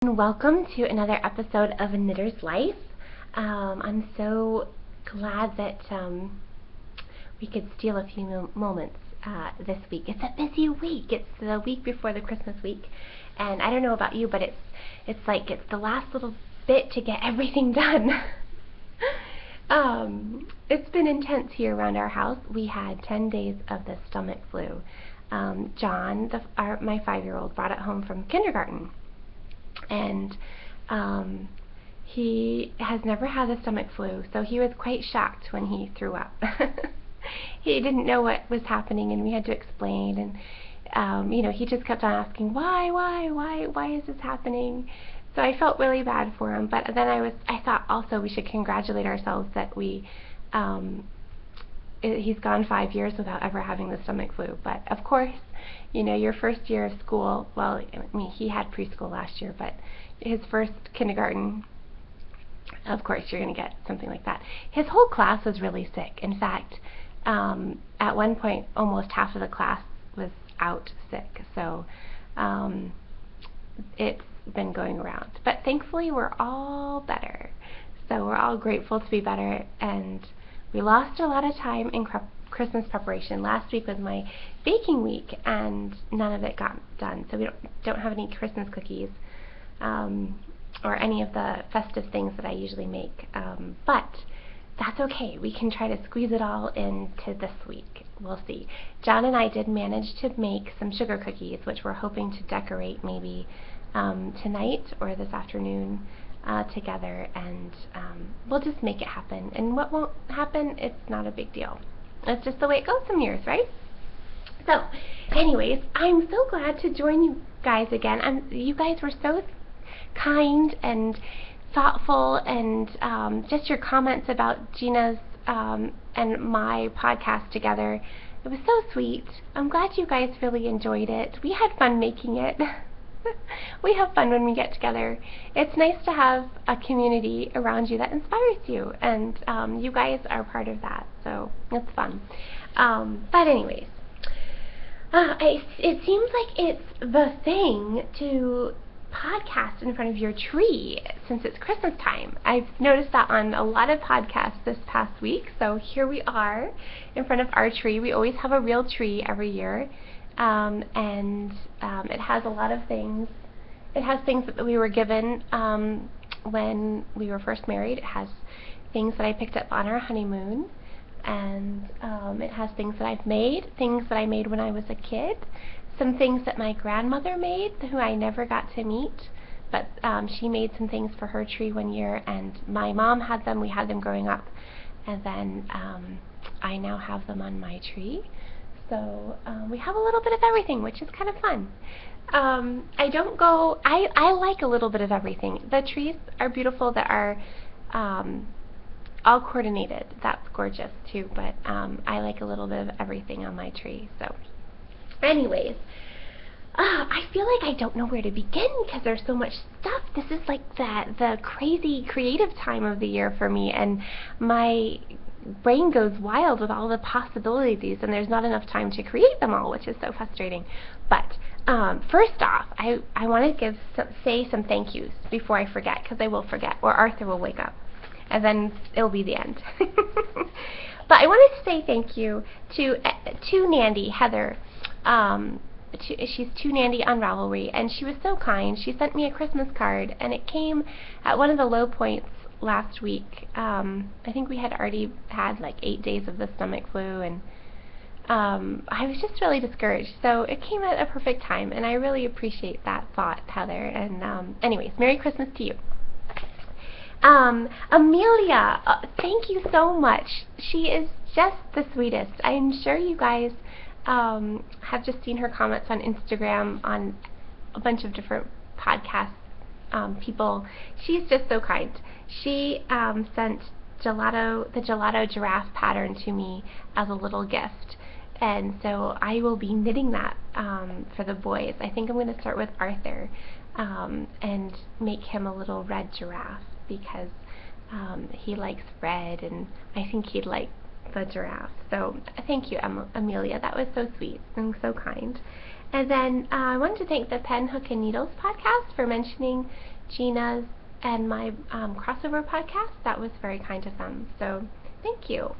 Welcome to another episode of A Knitter's Life. I'm so glad that we could steal a few moments this week. It's a busy week. It's the week before the Christmas week, and I don't know about you, but it's like it's the last little bit to get everything done. It's been intense here around our house. We had 10 days of the stomach flu. John, my 5-year-old, brought it home from kindergarten. And he has never had the stomach flu, so he was quite shocked when he threw up. He didn't know what was happening, and we had to explain, and he just kept on asking, why is this happening? So I felt really bad for him, but then I thought also we should congratulate ourselves that he's gone 5 years without ever having the stomach flu. But of course, your first year of school, well, I mean, he had preschool last year, but his first kindergarten, of course, you're going to get something like that. His whole class was really sick. In fact, at one point, almost half of the class was out sick. So it's been going around. But thankfully, we're all better. So we're all grateful to be better, and we lost a lot of time in Christmas preparation. Last week was my baking week, and none of it got done. So we don't have any Christmas cookies or any of the festive things that I usually make. But that's okay. We can try to squeeze it all into this week. We'll see. John and I did manage to make some sugar cookies, which we're hoping to decorate maybe tonight or this afternoon together, and we'll just make it happen. And what won't happen, it's not a big deal. That's just the way it goes some years, right? So anyways, I'm so glad to join you guys again. You guys were so kind and thoughtful, and just your comments about Gina's and my podcast together, it was so sweet. I'm glad you guys really enjoyed it. We had fun making it. We have fun when we get together. It's nice to have a community around you that inspires you, and you guys are part of that, so it's fun. But anyways, it seems like it's the thing to podcast in front of your tree since it's Christmas time. I've noticed that on a lot of podcasts this past week, so here we are in front of our tree. We always have a real tree every year. It has a lot of things. It has things that we were given when we were first married. It has things that I picked up on our honeymoon, and it has things that I've made, things that I made when I was a kid, some things that my grandmother made, who I never got to meet, but she made some things for her tree one year, and my mom had them. We had them growing up, and then I now have them on my tree. So we have a little bit of everything, which is kind of fun. I like a little bit of everything. The trees are beautiful that are all coordinated. That's gorgeous too, but I like a little bit of everything on my tree. So anyways, I feel like I don't know where to begin because there's so much stuff. This is like the crazy creative time of the year for me, and my brain goes wild with all the possibilities, and there's not enough time to create them all, which is so frustrating. But first off, I want to say some thank yous before I forget, because I will forget, or Arthur will wake up, and then it'll be the end. But I wanted to say thank you to Nandy, Heather. She's to Nandy on Ravelry, and she was so kind. She sent me a Christmas card, and it came at one of the low points last week. I think we had already had like 8 days of the stomach flu, and I was just really discouraged. So it came at a perfect time, and I really appreciate that thought, Heather. And anyways, Merry Christmas to you. Amelia, thank you so much. She is just the sweetest. I'm sure you guys have just seen her comments on Instagram on a bunch of different podcasts. People. She's just so kind. She sent the gelato giraffe pattern to me as a little gift, and so I will be knitting that for the boys. I think I'm going to start with Arthur and make him a little red giraffe because he likes red, and I think he'd like the giraffe. So thank you, Amelia. That was so sweet and so kind. And then I wanted to thank the Pen, Hook, and Needles podcast for mentioning Gina's and my crossover podcast. That was very kind of them, so thank you.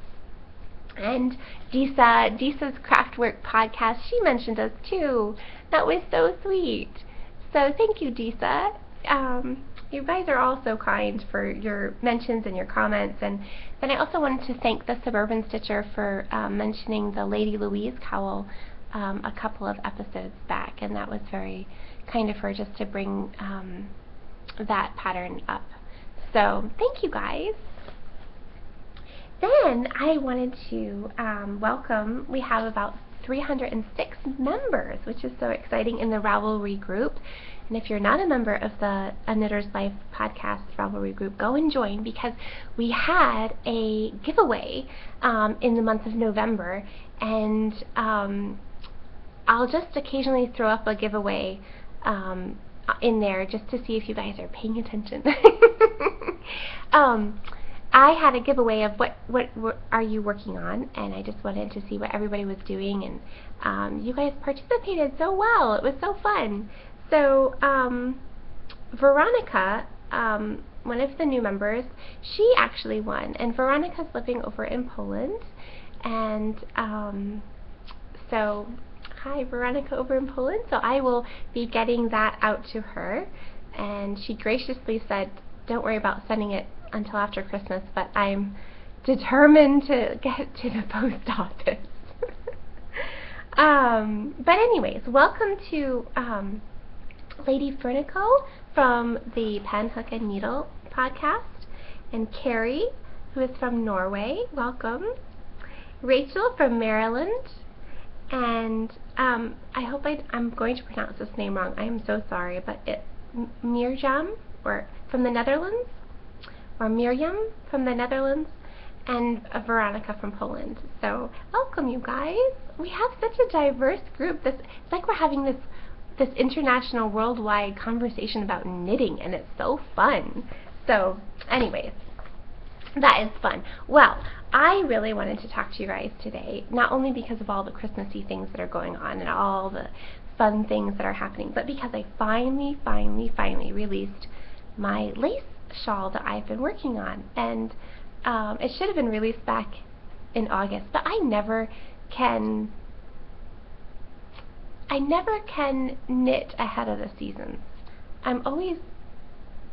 And Disa's Craftwork podcast, she mentioned us too. That was so sweet. So thank you, Disa. You guys are all so kind for your mentions and your comments. And then I also wanted to thank the Suburban Stitcher for mentioning the Lady Louise cowl a couple of episodes back, and that was very kind of her just to bring that pattern up. So thank you guys. Then I wanted to welcome, we have about 306 members, which is so exciting, in the Ravelry group. And if you're not a member of the A Knitter's Life podcast Ravelry group, go and join, because we had a giveaway in the month of November, and I'll just occasionally throw up a giveaway in there just to see if you guys are paying attention. I had a giveaway of what are you working on, and I just wanted to see what everybody was doing, and you guys participated so well. It was so fun. So Veronica, one of the new members, she actually won, and Veronica's living over in Poland, and so hi Veronica over in Poland. So I will be getting that out to her, and she graciously said don't worry about sending it until after Christmas, but I'm determined to get to the post office. But anyways, welcome to Lady Fernico from the Pen, Hook, and Needle podcast, and Carrie, who is from Norway, welcome. Rachel from Maryland, and I hope I'm going to pronounce this name wrong. I am so sorry, but Mirjam, or from the Netherlands, or Miriam from the Netherlands, and Veronica from Poland. So welcome, you guys. We have such a diverse group. It's like we're having this international, worldwide conversation about knitting, and it's so fun. So anyways, that is fun. Well, I really wanted to talk to you guys today, not only because of all the Christmassy things that are going on and all the fun things that are happening, but because I finally released my lace shawl that I've been working on. And it should have been released back in August, but I never can knit ahead of the seasons. I'm always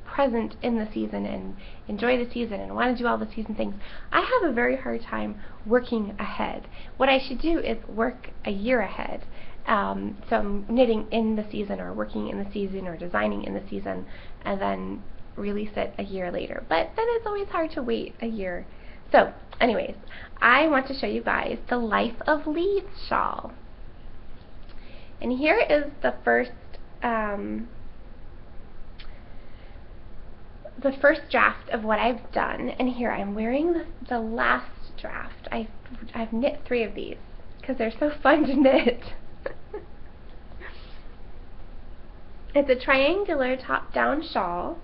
present in the season and enjoy the season and want to do all the season things. I have a very hard time working ahead. What I should do is work a year ahead. So I'm knitting in the season, or working in the season, or designing in the season, and then release it a year later. But then it's always hard to wait a year. So anyways, I want to show you guys the Life of Leaves shawl. And here is the first draft of what I've done. And here I'm wearing the last draft. I've knit 3 of these because they're so fun to knit. It's a triangular top-down shawl.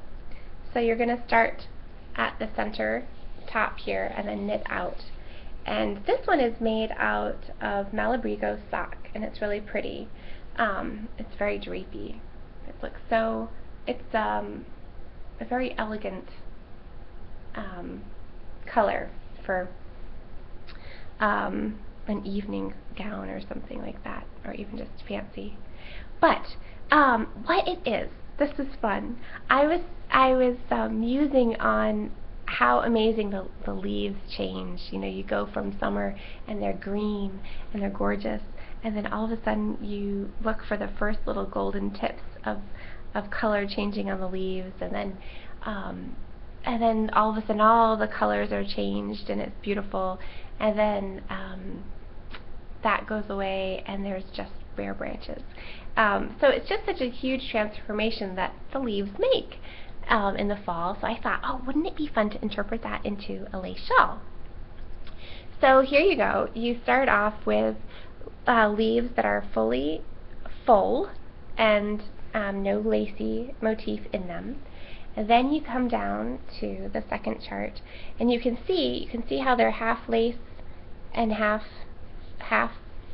So you're going to start at the center top here and then knit out. And this one is made out of Malabrigo sock, and it's really pretty. It's very drapey. It looks so, it's a very elegant color for an evening gown or something like that, or even just fancy. But what it is, this is fun. I was musing on how amazing the leaves change. You know, you go from summer and they're green and they're gorgeous, and then all of a sudden you look for the first little golden tips of color changing on the leaves, and then all of a sudden all the colors are changed and it's beautiful, and then that goes away and there's just bare branches. So it's just such a huge transformation that the leaves make in the fall. So I thought, oh, wouldn't it be fun to interpret that into a lace shawl? So here you go. You start off with leaves that are fully full and no lacy motif in them. And then you come down to the second chart, and you can see how they're half lace and half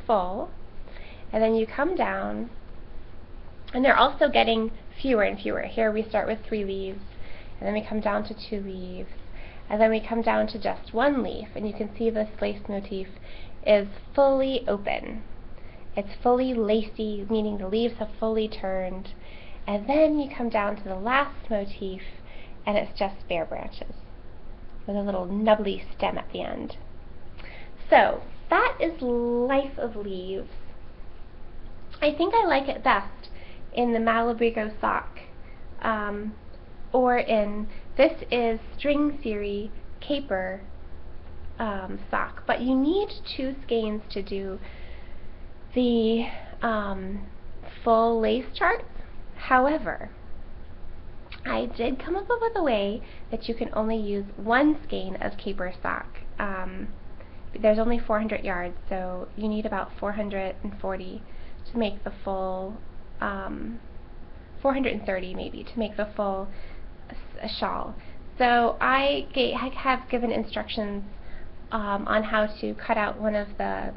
full. and then you come down, and they're also getting fewer and fewer. Here we start with 3 leaves, and then we come down to 2 leaves, and then we come down to just 1 leaf, and you can see this lace motif is fully open. It's fully lacy, meaning the leaves have fully turned, and then you come down to the last motif, and it's just bare branches with a little nubbly stem at the end. So that is Life of Leaves. I think I like it best in the Malabrigo sock, or in, this is String Theory Caper sock, but you need 2 skeins to do the full lace charts. However, I did come up with a way that you can only use 1 skein of caper sock. There's only 400 yards, so you need about 440 to make the full, 430 maybe, to make the full shawl. So I have given instructions on how to cut out one of the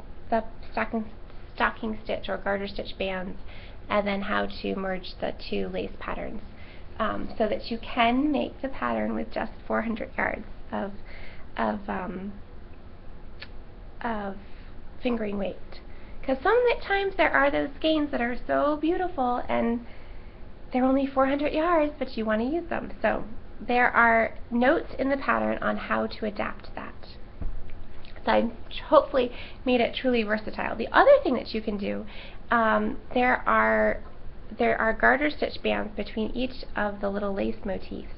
stocking stitch or garter stitch bands, and then how to merge the 2 lace patterns, so that you can make the pattern with just 400 yards of fingering weight. Because sometimes there are those skeins that are so beautiful and they're only 400 yards, but you want to use them. So there are notes in the pattern on how to adapt that. So I hopefully made it truly versatile. The other thing that you can do, there are garter stitch bands between each of the little lace motifs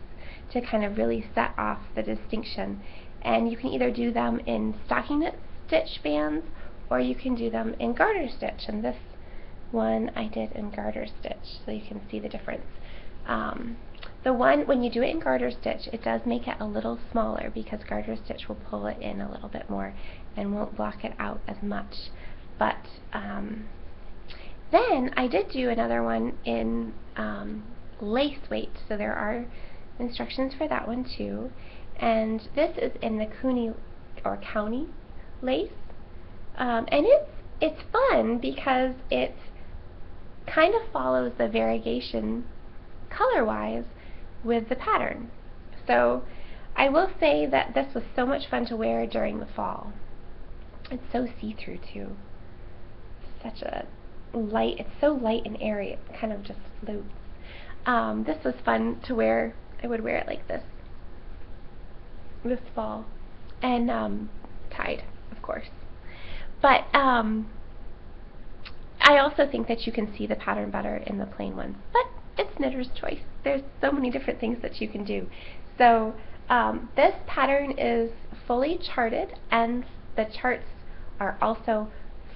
to kind of really set off the distinction. And you can either do them in stocking stitch bands, or you can do them in garter stitch. And this one I did in garter stitch, so you can see the difference. The one, when you do it in garter stitch, it does make it a little smaller because garter stitch will pull it in a little bit more and won't block it out as much. But then I did do another one in lace weight, so there are instructions for that one too. And this is in the County lace, and it's fun because it kind of follows the variegation color-wise with the pattern. So I will say that this was so much fun to wear during the fall. It's so see-through too. Such a light, it's so light and airy, it kind of just floats. This was fun to wear. I would wear it like this fall, and tied, of course. But I also think that you can see the pattern better in the plain ones, but it's knitter's choice. There's so many different things that you can do. So this pattern is fully charted, and the charts are also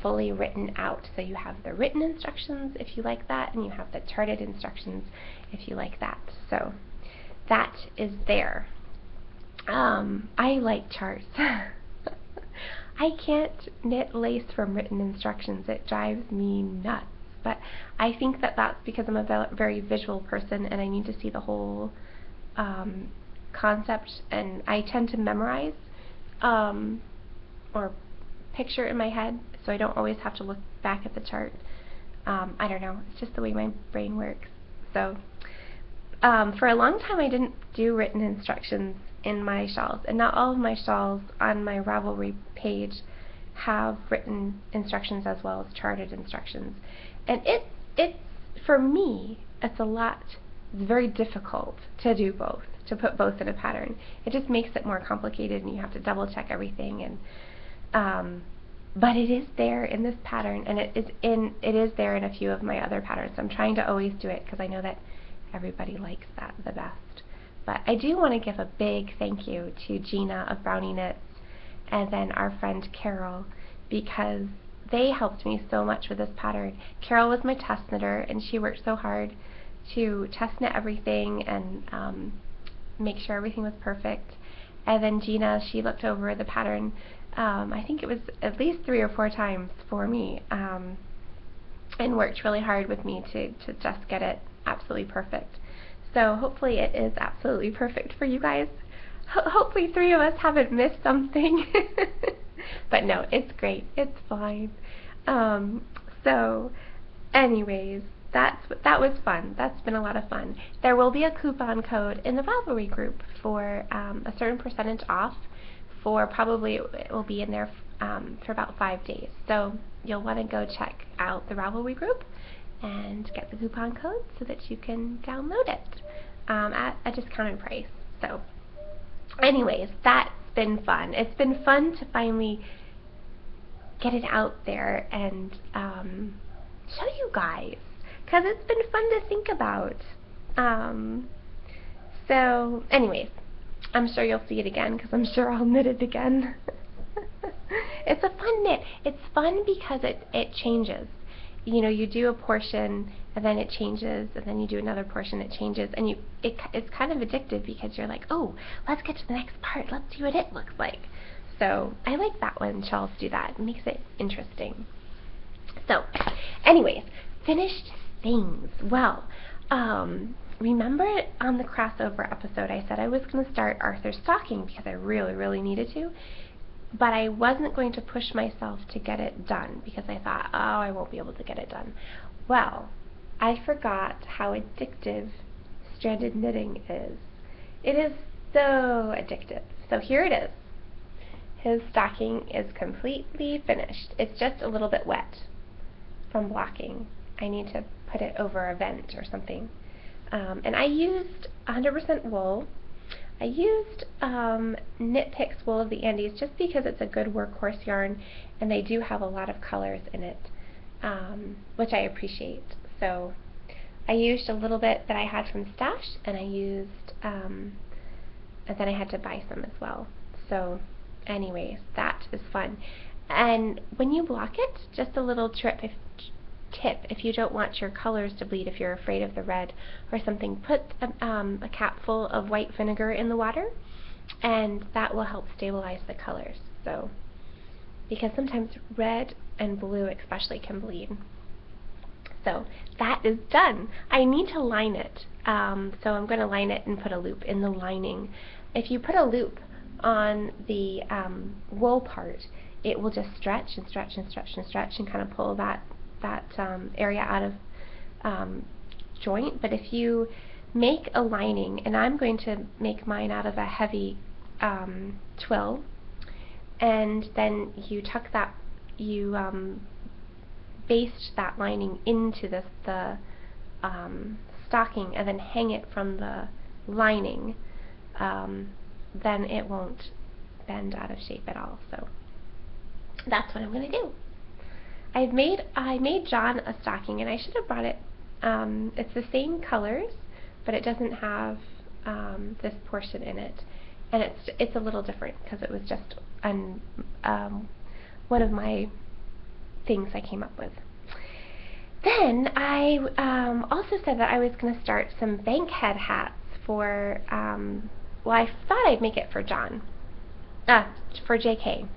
fully written out. So you have the written instructions if you like that, and you have the charted instructions if you like that. So that is there. I like charts. I can't knit lace from written instructions. It drives me nuts. But I think that that's because I'm a very visual person, and I need to see the whole concept, and I tend to memorize or picture in my head, so I don't always have to look back at the chart. I don't know, it's just the way my brain works. So for a long time I didn't do written instructions in my shawls, and not all of my shawls on my Ravelry page have written instructions as well as charted instructions. And it's for me, it's very difficult to do both, to put both in a pattern. It just makes it more complicated, and you have to double check everything. And but it is there in this pattern, and it is there in a few of my other patterns. I'm trying to always do it because I know that everybody likes that the best. But I do want to give a big thank you to Gina of Brownie Knits, and then our friend Carol, because they helped me so much with this pattern. Carol was my test knitter, and she worked so hard to test knit everything and make sure everything was perfect. And then Gina, she looked over the pattern, I think it was at least 3 or 4 times for me, and worked really hard with me to just get it absolutely perfect. So hopefully it is absolutely perfect for you guys. Hopefully 3 of us haven't missed something. But no, it's great. It's fine. So, anyways, that was fun. That's been a lot of fun. There will be a coupon code in the Ravelry group for a certain percentage off. For probably it will be in there for about 5 days. So you'll want to go check out the Ravelry group and get the coupon code so that you can download it at a discounted price. So, anyways, that's been fun. It's been fun to finally get it out there and show you guys, because it's been fun to think about. So anyways, I'm sure you'll see it again, because I'm sure I'll knit it again. It's a fun knit. It's fun because it changes. You know, you do a portion and then it changes, and then you do another portion, it changes, and it's kind of addictive because you're like, oh, let's get to the next part, let's see what it looks like. So I like that when shawls do that. It makes it interesting. So anyways, finished things. Well, remember on the crossover episode I said I was going to start Arthur's stocking because I really, really needed to, but I wasn't going to push myself to get it done because I thought, oh, I won't be able to get it done. Well, I forgot how addictive stranded knitting is. It is so addictive. So here it is. His stocking is completely finished. It's just a little bit wet from blocking. I need to put it over a vent or something. And I used 100% wool. I used Knit Picks Wool of the Andes just because it's a good workhorse yarn, and they do have a lot of colors in it, which I appreciate. So I used a little bit that I had from Stash, and I used, and then I had to buy some as well. So anyways, that is fun. And when you block it, just a little tip, if you don't want your colors to bleed, if you're afraid of the red or something, put a capful of white vinegar in the water, and that will help stabilize the colors. So, because sometimes red and blue especially can bleed. So that is done. I need to line it, so I'm going to line it and put a loop in the lining. If you put a loop on the wool part, it will just stretch and stretch and stretch and stretch and kind of pull that area out of joint. But if you make a lining, and I'm going to make mine out of a heavy twill, and then you tuck that, you baste that lining into the stocking and then hang it from the lining, then it won't bend out of shape at all. So that's what I'm going to do. I made John a stocking, and I should have brought it. It's the same colors, but it doesn't have this portion in it, and it's a little different because it was just one of my things I came up with. Then I also said that I was going to start some bankhead hats for. Well, I thought I'd make it for John, for JK,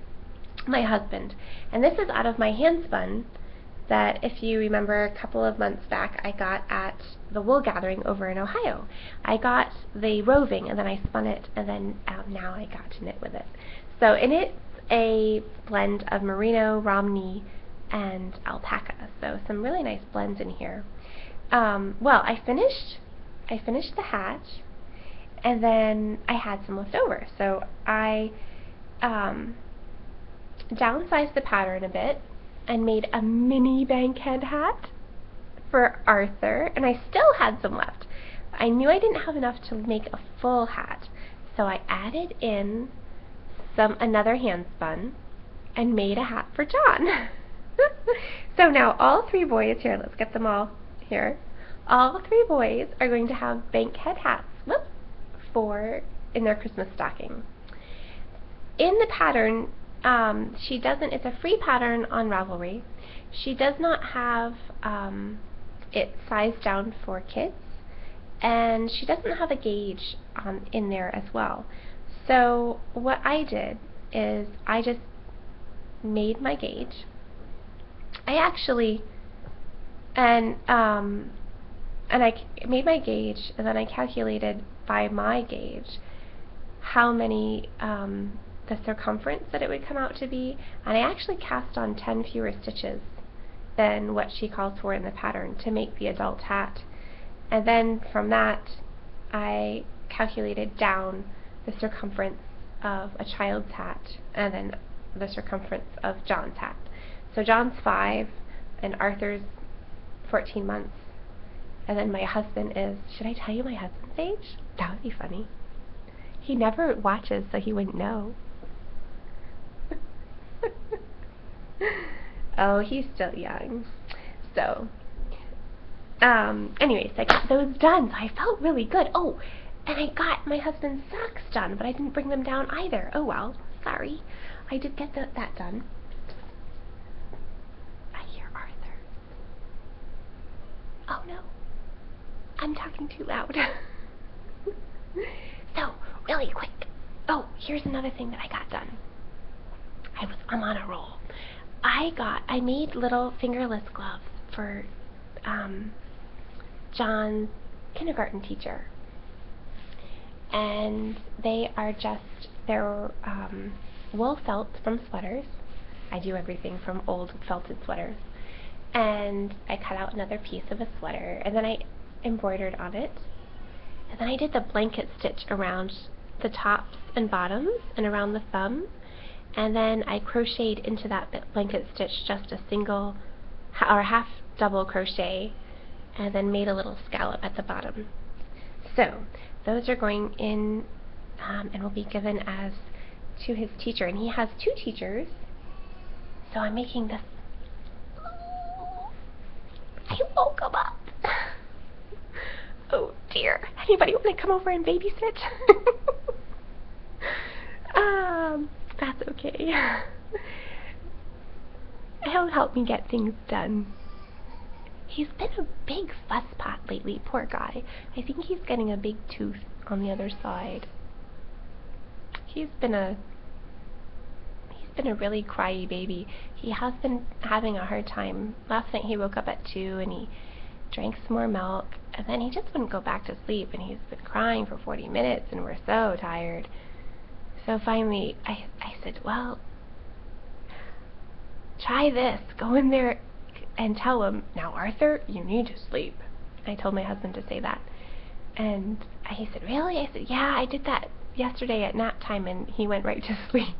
my husband. And this is out of my hand spun that, if you remember, a couple of months back I got at the wool gathering over in Ohio. I got the roving and then I spun it, and then now I got to knit with it. So, and it's a blend of merino, romney, and alpaca. So some really nice blends in here. Well, I finished the hat, and then I had some left over. So I downsized the pattern a bit and made a mini bankhead hat for Arthur, and I still had some left. I knew I didn't have enough to make a full hat, so I added in another hand spun and made a hat for John. So now all three boys here, let's get them all here. All three boys are going to have bankhead hats in their Christmas stocking. In the pattern, it's a free pattern on Ravelry. She does not have it sized down for kids, and she doesn't have a gauge in there as well. So what I did is I just made my gauge. I made my gauge, and then I calculated by my gauge how many the circumference that it would come out to be, and I actually cast on 10 fewer stitches than what she calls for in the pattern to make the adult hat. And then from that, I calculated down the circumference of a child's hat and then the circumference of John's hat. So John's 5 and Arthur's 14 months. And then my husband is, should I tell you my husband's age? That would be funny. He never watches, so he wouldn't know. Oh, he's still young. So, anyways, I got those done, so I felt really good. Oh, and I got my husband's socks done, but I didn't bring them down either. Oh well, sorry. I did get that done. I hear Arthur. Oh no, I'm talking too loud. So, really quick. Oh, here's another thing that I got done. I'm on a roll. I made little fingerless gloves for John's kindergarten teacher. And they're wool felt from sweaters. I do everything from old felted sweaters. And I cut out another piece of a sweater, and then I embroidered on it. And then I did the blanket stitch around the tops and bottoms and around the thumb. And then I crocheted into that blanket stitch just a single or half double crochet, and then made a little scallop at the bottom. So those are going in and will be given as to his teacher, and he has 2 teachers. So I'm making this. I woke him up. Oh dear. Anybody want to come over and babysit? That's okay. He'll help me get things done. He's been a big fusspot lately, poor guy. I think he's getting a big tooth on the other side. He's been a really cryy baby. He has been having a hard time. Last night he woke up at 2 and he drank some more milk, and then he just wouldn't go back to sleep, and he's been crying for 40 minutes, and we're so tired. So finally, I said, well, try this. Go in there and tell him, now Arthur, you need to sleep. I told my husband to say that. And he said, really? I said, yeah, I did that yesterday at nap time, and he went right to sleep.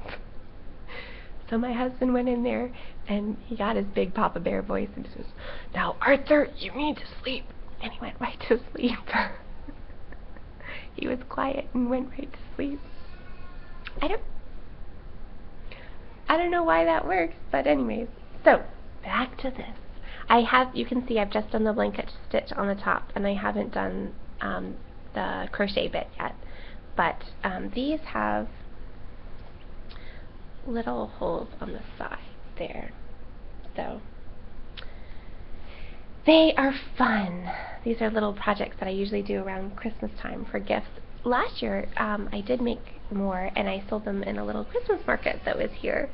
So my husband went in there, and he got his big Papa Bear voice and says, now Arthur, you need to sleep. And he went right to sleep. He was quiet and went right to sleep. I don't know why that works, but anyways. So, back to this. You can see I've just done the blanket stitch on the top, and I haven't done the crochet bit yet. But these have little holes on the side there. So, they are fun. These are little projects that I usually do around Christmas time for gifts. Last year, I did make more, and I sold them in a little Christmas market that was here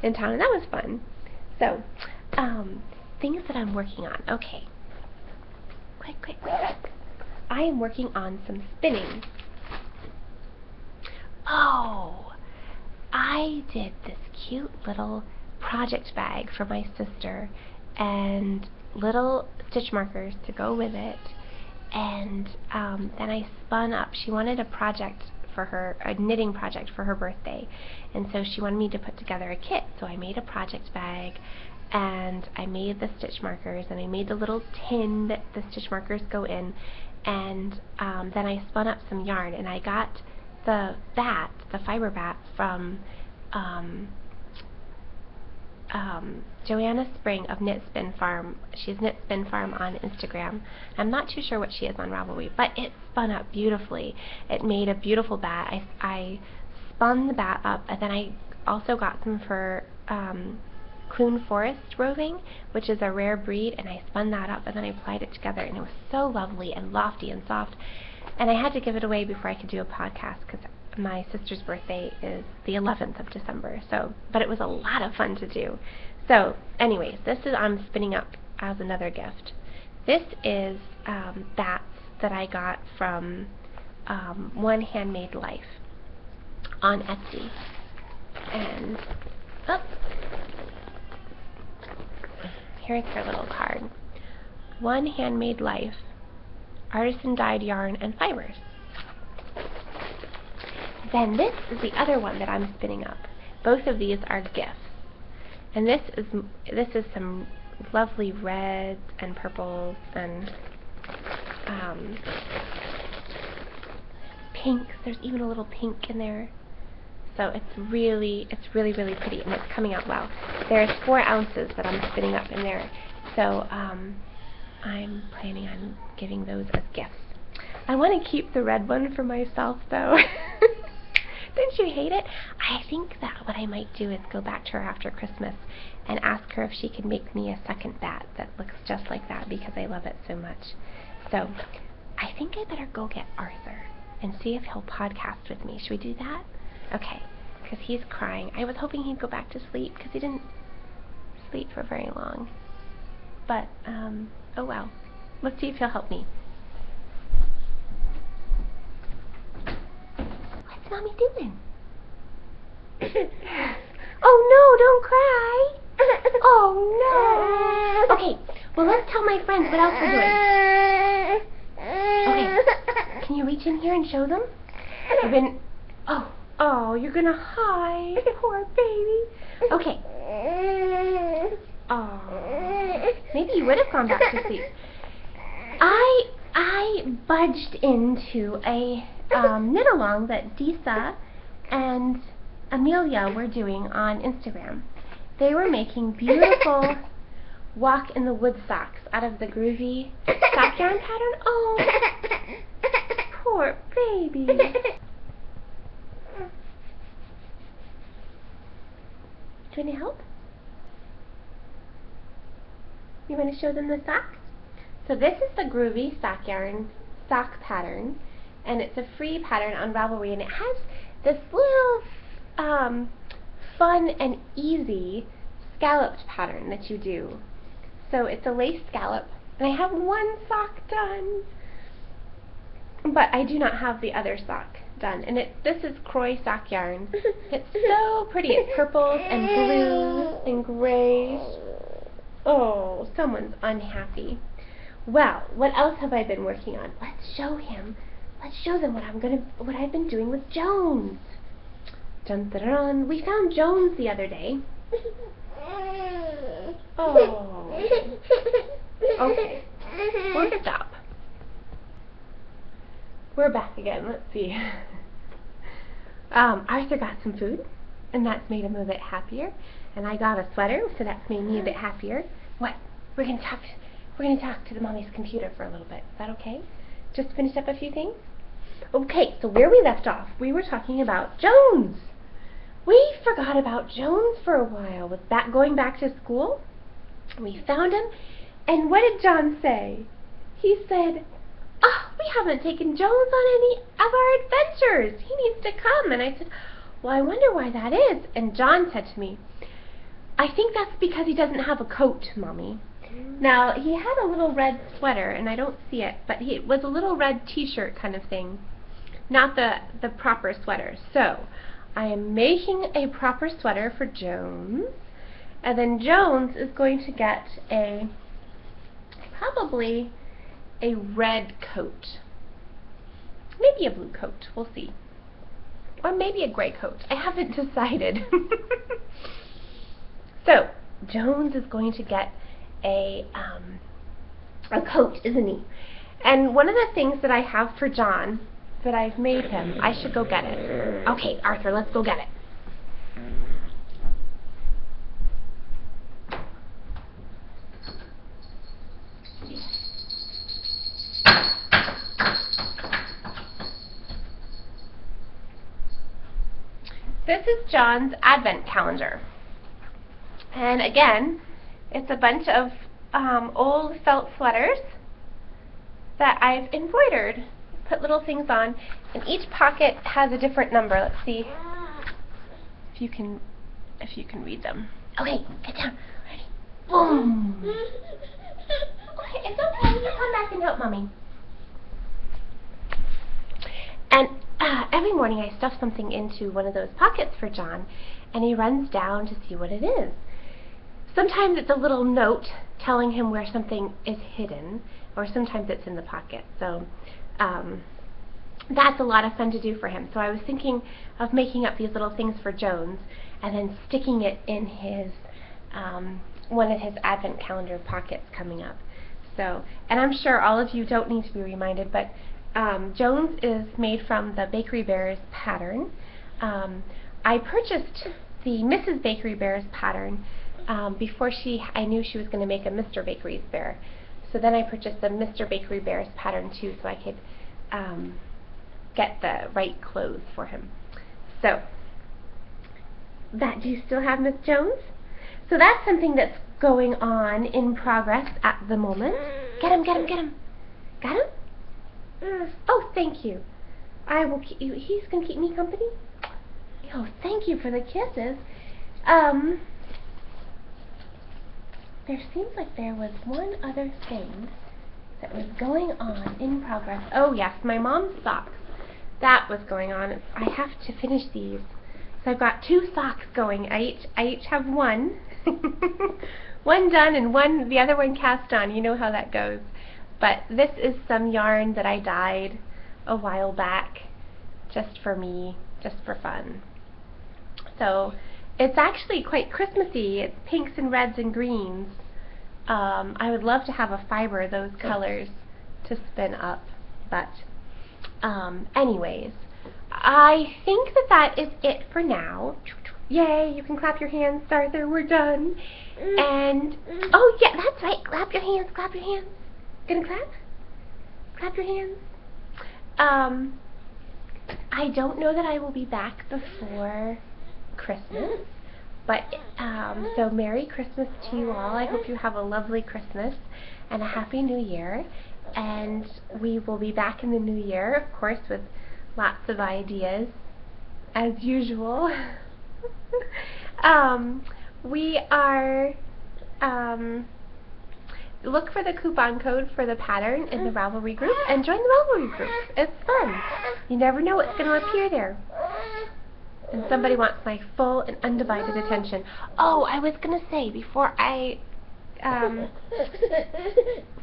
in town, and that was fun. So, things that I'm working on. Okay. Quick. I am working on some spinning. Oh, I did this cute little project bag for my sister, and little stitch markers to go with it. And then I spun up. She wanted a project for her, a knitting project for her birthday, and so she wanted me to put together a kit. So I made a project bag, and I made the stitch markers, and I made the little tin that the stitch markers go in, and then I spun up some yarn, and I got the fiber bat from Joanna Spring of Knit Spin Farm. She's Knit Spin Farm on Instagram. I'm not too sure what she is on Ravelry, but it spun up beautifully. It made a beautiful bat. I spun the bat up, and then I also got some for Clune Forest roving, which is a rare breed, and I spun that up, and then I applied it together, and it was so lovely and lofty and soft. And I had to give it away before I could do a podcast because my sister's birthday is the 11th of December. So, but it was a lot of fun to do. So, anyways, this is I'm spinning up as another gift. This is bats that I got from One Handmade Life on Etsy. And Here's her little card. One handmade life. Artisan dyed yarn and fibers. Then this is the other one that I'm spinning up. Both of these are gifts. And this is some lovely reds and purples and pinks. There's even a little pink in there. So it's really pretty, and it's coming out well. There's 4 ounces that I'm spinning up in there. So I'm planning on giving those as gifts. I want to keep the red one for myself, though. Don't you hate it? I think that what I might do is go back to her after Christmas and ask her if she can make me a second bat that looks just like that, because I love it so much. So I think I better go get Arthur and see if he'll podcast with me. Should we do that? Okay, because he's crying. I was hoping he'd go back to sleep because he didn't sleep for very long. But, oh well. Let's see if he'll help me. What's Mommy doing? Oh no, don't cry. Oh no. Okay, well let's tell my friends what else we're doing. Okay, can you reach in here and show them? You've been, oh, you're gonna hide, poor baby. Okay. Oh, maybe you would have gone back to sleep. I budged into a knit-along that Disa and Amelia were doing on Instagram. They were making beautiful walk in the wood socks out of the groovy sock yarn pattern. Oh, poor baby. Do you want to help? You want to show them the socks? So this is the groovy sock yarn sock pattern, and it's a free pattern on Ravelry, and it has this little fun and easy scalloped pattern that you do. So it's a lace scallop, and I have one sock done, but I do not have the other sock done. And this is Croy sock yarn. It's so pretty. It's purples and blues and grays. Oh, someone's unhappy. Well, what else have I been working on? Let's show him. Let's show them what I've been doing with Jones. Dun dun dun. We found Jones the other day. Oh. Okay. We'll stop. We're back again. Let's see. Arthur got some food, and that's made him a bit happier. And I got a sweater, so that's made me a bit happier. What? We're gonna talk to the mommy's computer for a little bit. Is that okay? Just finish up a few things? Okay, so where we left off, we were talking about Jones. We forgot about Jones for a while. With that going back to school, we found him, and what did John say? He said, "Oh, we haven't taken Jones on any of our adventures. He needs to come." And I said, "Well, I wonder why that is." And John said to me, "I think that's because he doesn't have a coat, Mommy." Now, he had a little red sweater, and I don't see it, but it was a little red t-shirt kind of thing, not the proper sweater. So, I am making a proper sweater for Jones, and then Jones is going to get probably a red coat. Maybe a blue coat, we'll see. Or maybe a gray coat. I haven't decided. So, Jones is going to get a coat, isn't he? And one of the things that I have for John that I've made him, I should go get it. Okay, Arthur, let's go get it. This is John's advent calendar. And again, it's a bunch of old felt sweaters that I've embroidered. Put little things on, and each pocket has a different number. Let's see if you can read them. Okay, get down. Ready? Boom. Okay, it's okay. You come back and help Mommy. And every morning I stuff something into one of those pockets for John, and he runs down to see what it is. sometimes it's a little note telling him where something is hidden, or sometimes it's in the pocket. So that's a lot of fun to do for him. So I was thinking of making up these little things for Jones and then sticking it in his one of his advent calendar pockets coming up. So, and I'm sure all of you don't need to be reminded, but Jones is made from the Bakery Bears pattern. I purchased the Mrs. Bakery Bears pattern before I knew she was going to make a Mr. Bakery's Bear. So then I purchased the Mr. Bakery Bears pattern too, so I could get the right clothes for him. So, do you still have Miss Jones? So that's something that's going on in progress at the moment. Get him, get him, get him. Got him? Oh, thank you. I will keep you. He's going to keep me company? Oh, thank you for the kisses. There seems like there was one other thing that was going on in progress. Oh, yes, my mom's socks. That was going on. I have to finish these. So I've got 2 socks going. I each have one. One done and the other one cast on. You know how that goes. But this is some yarn that I dyed a while back just for me, just for fun. So it's actually quite Christmassy. It's pinks and reds and greens. I would love to have a fiber, those colors, to spin up. But anyways, I think that is it for now. Yay, you can clap your hands, Arthur, we're done. And, oh yeah, that's right, clap your hands, clap your hands. Gonna clap? Clap your hands. I don't know that I will be back before Christmas, but, so Merry Christmas to you all. I hope you have a lovely Christmas and a Happy New Year. And we will be back in the new year, of course, with lots of ideas, as usual. We are, look for the coupon code for the pattern in the Ravelry group and join the Ravelry group. It's fun. You never know what's going to appear there. And somebody wants my full and undivided attention. Oh, I was going to say, before I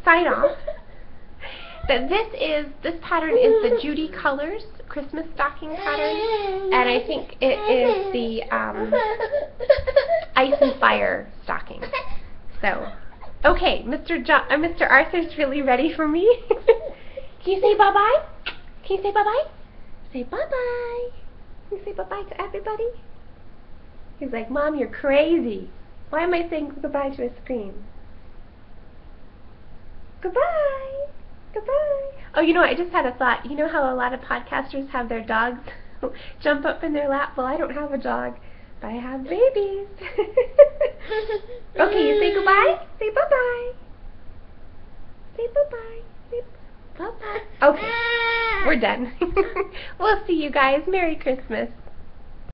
sign off, that this pattern is the Judy Colors Christmas stocking pattern, and I think it is the Ice and Fire stocking. So, okay, Mr. Arthur's really ready for me. Can you say bye-bye? Can you say bye-bye? Say bye-bye. Can you say bye-bye to everybody? He's like, Mom, you're crazy. Why am I saying goodbye to a screen? Goodbye. Goodbye. Oh, you know, I just had a thought. You know how a lot of podcasters have their dogs jump up in their lap? Well, I don't have a dog, but I have babies. Okay, you say goodbye? Say bye-bye. Say bye-bye. Say bye-bye. Okay, we're done. We'll see you guys. Merry Christmas.